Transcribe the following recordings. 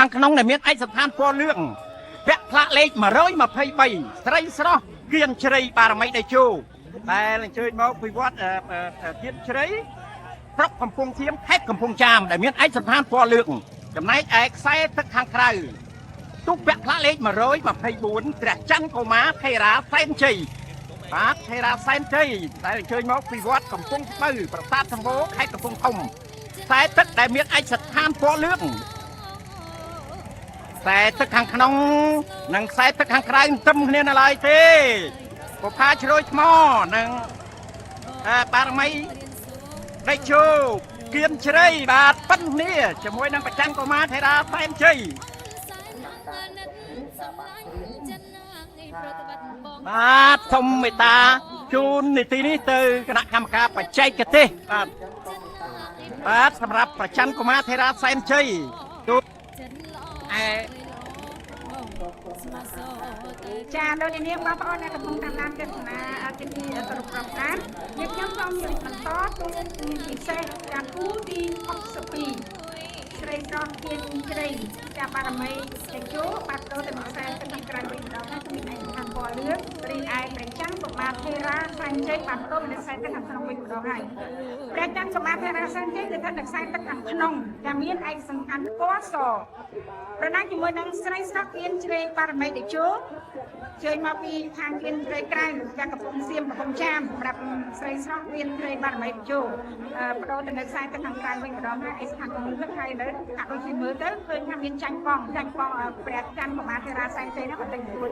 ខាងក្នុងដែលមានឯកសណ្ឋានពណ៌លឿងវគ្គផ្លាកលេខ123ស្រីស្រស់គៀនជ្រៃបារមីដេជោដែលអញ្ជើញមកពីវត្តគៀនជ្រៃស្រុកកំពង់ធៀមខេត្តកំពង់ចាមដែលមានឯកសណ្ឋានពណ៌លឿងចំណែកឯខ្សែទឹកខាងក្រៅទុកវគ្គផ្លាកលេខ124ព្រះច័ន្ទកុមារថេរាសែនជ័យបាទថេរាសែនជ័យដែលអញ្ជើញមកពីវត្តកំពង់ស្បូវប្រាសាទសម្បូរខេត្តកំពង់ធំខ្សែទឹកដែលមានឯកសណ្ឋានពណ៌លឿងខ្សែទឹកខាងក្នុងនិងខ្សែទឹកខាងក្រៅទឹមគ្នានៅឡើយទេពុផាជ្រោយថ្មនិងបារមីដេជោគៀនជ្រៃបាទប៉ុនគ្នាជាមួយនឹងប្រចាំកុមារថេរាសែនជ័យបាទសូមមេត្តាជូននីតិនេះទៅគណៈកម្មការបច្ចេកទេសបាទសម្រាប់ប្រចាំកុមារថេរាសែនជ័យទូចាលោកនាងបងប្អូនដែលកំពុងតាមដានទស្សនាទីនេះទៅប្រកបតាមខ្ញុំសូមជម្រាបបន្តទូពិសេសចាគូទី62ស្រីស្រស់គៀនជ្រៃចាបារមីតេជោបាត់ទៅទៅមកខ្សែទឹកខាងក្រៅវិញម្ដងគឺមានឯកសណ្ឋានពណ៌លឿងរីឯព្រះច័ន្ទកុមារថេរាសែនជ័យបាត់ទៅមានខ្សែទឹកខាងក្នុងវិញម្ដងហើយព្រះច័ន្ទកុមារថេរាសែនជ័យគឺថាខ្សែទឹកខាងក្នុងដែលមានឯកសណ្ឋានពណ៌សប្រណាំងជាមួយនឹងស្រីស្រស់គៀនជ្រៃបារមីតេជោជើញមកពីខាងគៀនជ្រៃក្រៅយ៉ាងកំពង់សៀមកំពង់ចាមសម្រាប់ស្រីស្រស់គៀនជ្រៃបារមីតេជោបដូរទៅនៅខ្សែទឹកខាងក្រៅវិញម្ដងហើយឯកសណ្ឋានក្នុងទឹកហើយនៅកាក់ដូចជាមើលទៅឃើញថាមានចាញ់បងព្រះច័ន្ទកុមារថេរាសែនជ័យនោះបន្តិចបន្តួច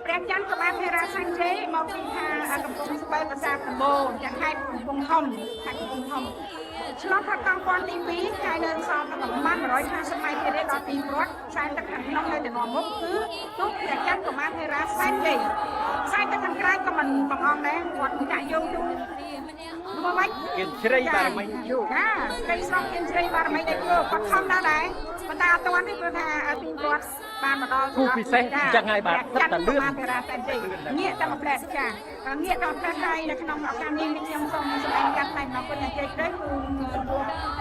ព្រះច័ន្ទកុមារថេរាសែនជ័យមកពីខាងកំពង់ស្ពឺប្រាសាទសម្បូរចាខេត្តកំពង់ធំឆ្លងផាត់កងពាន់ទី2ហើយនៅសល់តែប្រមាណ150ម៉ែត្រទៀតដល់ទីគាត់ខ្សែទឹកខាងក្នុងនៅតែនាំមុខគឺទូកព្រះច័ន្ទកុមារថេរាសែនជ័យខ្សែទឹកខាងក្រៅក៏មិនបងអងដែរគាត់ដាក់យកទូមកវិញគៀនជ្រៃបារមីដេជោចាស្រីស្រស់គៀនជ្រៃបារមីដេជោគាត់ខំដែរប៉ុន្តែអត់ទាន់ទេព្រោះថាទីគាត់បានមកដល់គូពិសេសចឹងហើយបាទទឹកតែលឿនងាកតែមកផ្លែចាងាកដល់ផ្លែដៃនៅក្នុងឱកាសនេះខ្ញុំសូមសម្ដែងកាត់តែមកគាត់ជ័យព្រៃគឺឯក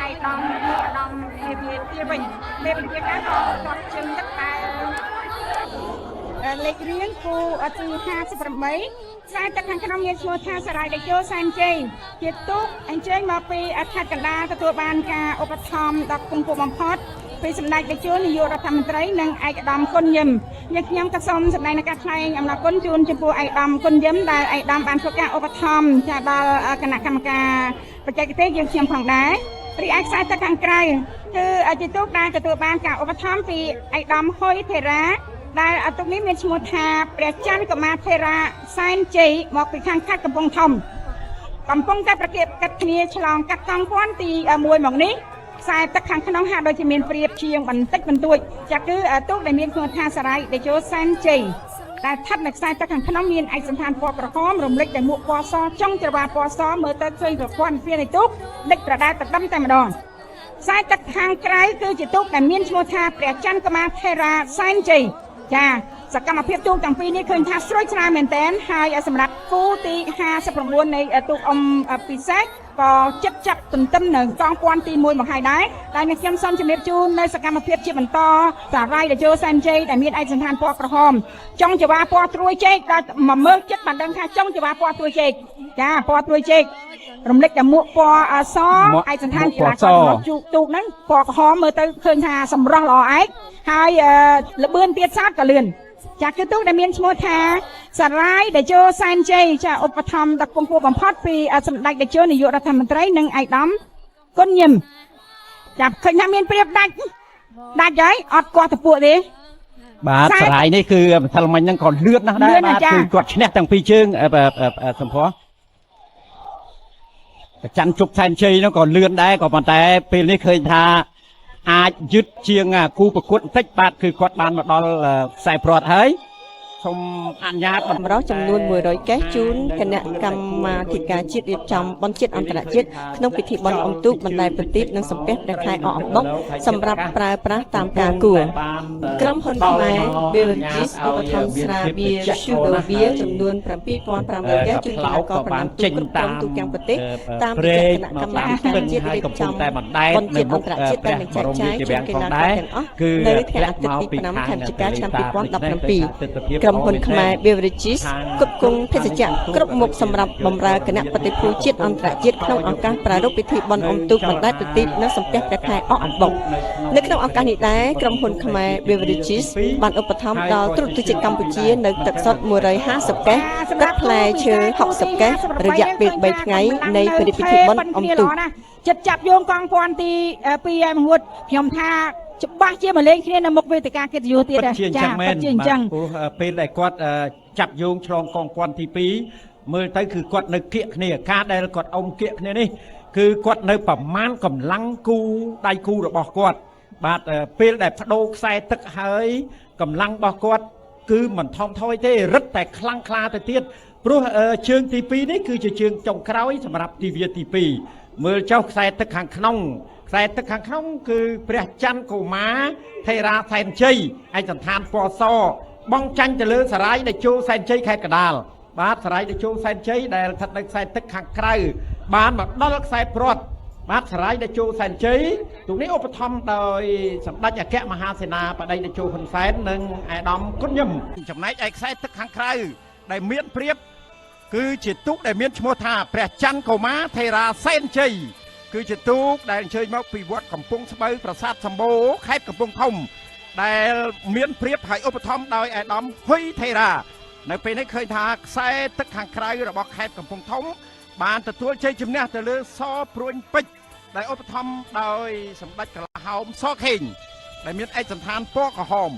ឧត្តមមេធាវីវិញមេធាវីការក៏គាត់ជើងទឹកតែលេខរៀងគូទី58ខ្សែទឹកខាងក្នុងមានឈ្មោះថាសារាយតេជោសែនជ័យជាទូកអញ្ជើញមកពីខេត្តកណ្ដាលទទួលបានការឧបត្ថម្ភដល់គង់គូបំផុតពីសម្ដេចតេជោនាយករដ្ឋមន្ត្រីនិងឯកឧត្តមគុណយឹមខ្ញុំក៏សូមសម្ដែងការថ្លែងអំណរគុណជូនចំពោះឯកឧត្តមគុណយឹមដែលឯកឧត្តមបានធ្វើការឧបត្ថម្ភចាដល់គណៈកម្មការបច្ចេកទេសយើងខ្ញុំផងដែររីឯខ្សែទឹកខាងក្រៅគឺជាទូកដែលទទួលបានការឧបត្ថម្ភពីឯកឧត្តមហុយថេរាដែលទូកនេះមានឈ្មោះថាព្រះច័ន្ទកុមារថេរាសែនជ័យមកពីខាងខេត្តកំពង់ធំកំពុងតែប្រកៀបកាត់គ្នាឆ្លងកាត់កងពាន់ទី1មកនេះខ្សែទឹកខាងក្នុងហាក់ដូចជាមានព្រៀបជាងបន្តិចបន្តួចចាគឺទូកដែលមានឈ្មោះថាសារាយតេជោសែនជ័យដែលស្ថិតនៅខ្សែទឹកខាងក្នុងមានឯកសណ្ឋានពណ៌ក្រហមរំលេចដោយមួកពណ៌សចុងច្រវាពណ៌សមើលទៅឃើញប្រព័ន្ធវិទ្យានៃទូកលិចប្រដាល់តឹមតែម្ដងខ្សែទឹកខាងក្រៅគឺជាទូកដែលមានឈ្មោះថាព្រះច័ន្ទកុមារថេរាសែនជ័យចាសកម្មភាពទូកទាំងពីរនេះឃើញថាស្រួយស្រាលមែនទែនហើយសម្រាប់គូទី59នៃទូកពិសេសក៏ចិត្តចាប់ទន្ទឹមនៅកងពាន់ទី1មកហើយដែរតែខ្ញុំសូមជម្រាបជូននៅសកម្មភាពជាបន្តសារាយតេជោសែនជ័យដែលមានឯកសណ្ឋានពណ៌ក្រហមចុងច្រវាពណ៌ត្រួយចេកដល់មកមើលចិត្តបានដឹងថាចុងច្រវាពណ៌ត្រួយចេកចាពណ៌ត្រួយចេករំលេចតែមួកពណ៌សឯកសណ្ឋានចរាចរណ៍របស់ទូកហ្នឹងពណ៌ក្រហមមើលទៅឃើញថាសម្រស់ល្អឯកហើយល្បឿនទៀតសោតក៏លឿនចាគឺទូកដែលមានឈ្មោះថាសារាយតេជោសែនជ័យចាឧបត្ថម្ភដល់គង់គួរបំផុតពីសម្ដេចតេជោនាយករដ្ឋមន្ត្រីនិងឯកឧត្តមគុណយឹមចាឃើញថាមានព្រៀបដាច់ហើយអត់គាត់ទៅពួកទេបាទសារាយនេះគឺម្សិលមិញហ្នឹងក៏លឿនណាស់ដែរបាទគឺគាត់ឈ្នះទាំងពីរជើងសម្ផស្សប្រច័នជប់សែនជ័យហ្នឹងក៏លឿនដែរក៏ប៉ុន្តែពេលនេះឃើញថាអាចយឺតជាងគូប្រកួតបន្តិចបាទគឺគាត់បានមកដល់ខ្សែព្រាត់ហើយ សូមអនុញ្ញាត បម្រុះចំនួន100កេសជូនគណៈកម្មាធិការជាតិរៀបចំបុណ្យជាតិអន្តរជាតិក្នុងពិធីបុណ្យអុំទូកបណ្ដែតប្រទីបនិងសំពះព្រះខែអកអំបុកសម្រាប់ប្រើប្រាស់តាមការគួរក្រុមហ៊ុនខ្មែរ Beverages ឧបត្ថម្ភស្រាបៀរ Sugar Beer ចំនួន 7,500 កេសជូនកីឡាករប្រណាំងទូកគ្រប់គ្រងទូទាំងប្រទេសតាមរយៈគណៈកម្មាធិការជាតិរៀបចំបុណ្យជាតិអន្តរជាតិដែលនឹងចែកចាយជូនកីឡាករទាំងអស់នៅថ្ងៃអាទិត្យទី5ខែវិច្ឆិកាឆ្នាំ2017ក្រុមហ៊ុនខ្មែរ Beverages គ្រប់គ្រងភេសជ្ជៈគ្រប់មុខសម្រាប់បម្រើគណៈបតិភូជាតិអន្តរជាតិក្នុងឱកាសប្រារព្ធពិធីបុណ្យអុំទូកបណ្ដែតប្រទីបនិងសំពះព្រះខែអកអំបុកនៅក្នុងឱកាសនេះដែរក្រុមហ៊ុនខ្មែរ Beverages បានឧបត្ថម្ភដល់ទូរទស្សន៍ជាតិកម្ពុជានៅទឹកសុទ្ធ150កេសទឹកផ្លែឈើ60កេសរយៈពេល3ថ្ងៃនៃពិធីបុណ្យអុំទូក ចិត្តចាប់យោងកងពាន់ទី2ឲ្យមងួតខ្ញុំថាច្បាស់ជាមកលេងគ្នានៅមុខវេទិកាកិត្តិយសទៀតចាពិតជាអញ្ចឹង ព្រោះពេលដែលគាត់ចាប់យោងឆ្លងកងពាន់ទី2មើលទៅគឺគាត់នៅគៀកគ្នាការដែលគាត់អុំគៀកគ្នានេះគឺគាត់នៅប្រមាណកម្លាំងគូដៃគូរបស់គាត់បាទពេលដែលបដូរខ្សែទឹកហើយកម្លាំងរបស់គាត់គឺមិនថមថយទេរឹតតែខ្លាំងក្លាទៅទៀតព្រោះជើងទី2នេះគឺជាជើងចុងក្រោយសម្រាប់ទិវាទី2មើលចុះខ្សែទឹកខាងក្នុងខ្សែទឹកខាងក្នុងគឺព្រះច័ន្ទកុមារថេរាសែនជ័យឯកសណ្ឋានពណ៌សបងចាញ់ទៅលើសារាយដែលចូលសែនជ័យខេត្តកណ្ដាលបាទសារាយដែលចូលសែនជ័យដែលស្ថិតនៅខ្សែទឹកខាងក្រៅបានមកដល់ខ្សែព្រាត់បាទសារាយដែលចូលសែនជ័យទូនេះឧបត្ថម្ភដោយសម្ដេចអគ្គមហាសេនាបតីតេជោហ៊ុនសែននិងអាដាមគុណញឹមចំណែកឯខ្សែទឹកខាងក្រៅដែលមានព្រៀបគឺជាទូកដែលមានឈ្មោះថាព្រះច័ន្ទកុមារថេរាសែនជ័យគឺជាទូកដែលអញ្ជើញមកពីវត្តកំពង់ស្បូវប្រាសាទសម្បូរខេត្តកំពង់ធំដែលមានព្រៀបហើយឧបត្ថម្ភដោយអាដាមហ៊ុយថេរានៅពេលនេះឃើញថាខ្សែទឹកខាងក្រៅរបស់ខេត្តកំពង់ធំបានទទួលជ័យជំនះទៅលើសព្រួញពេជ្រដែលឧបត្ថម្ភដោយសម្ដេចកលាហោមសខេងដែលមានឯកសណ្ឋានពណ៌ក្រហម